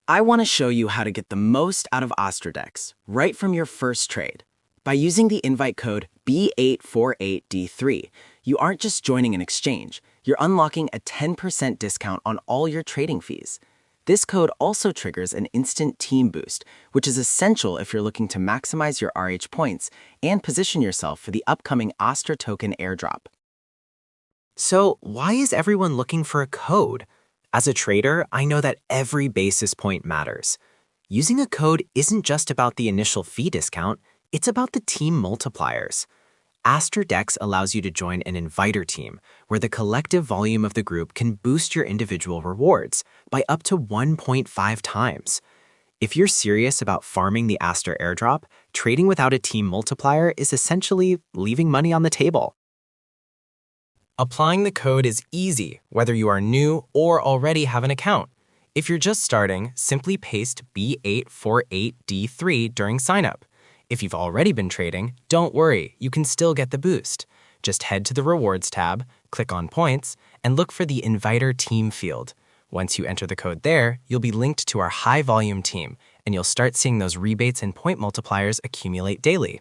I want to show you how to get the most out of Aster Dex right from your first trade. By using the invite code B848D3, you aren't just joining an exchange, you're unlocking a 10% discount on all your trading fees. This code also triggers an instant team boost, which is essential if you're looking to maximize your RH points and position yourself for the upcoming Aster token airdrop. So why is everyone looking for a code? As a trader, I know that every basis point matters. Using a code isn't just about the initial fee discount, it's about the team multipliers. Aster Dex allows you to join an inviter team, where the collective volume of the group can boost your individual rewards by up to 1.5 times. If you're serious about farming the Aster airdrop, trading without a team multiplier is essentially leaving money on the table. Applying the code is easy, whether you are new or already have an account. If you're just starting, simply paste B848D3 during signup. If you've already been trading, don't worry, you can still get the boost. Just head to the Rewards tab, click on Points, and look for the Inviter Team field. Once you enter the code there, you'll be linked to our high-volume team, and you'll start seeing those rebates and point multipliers accumulate daily.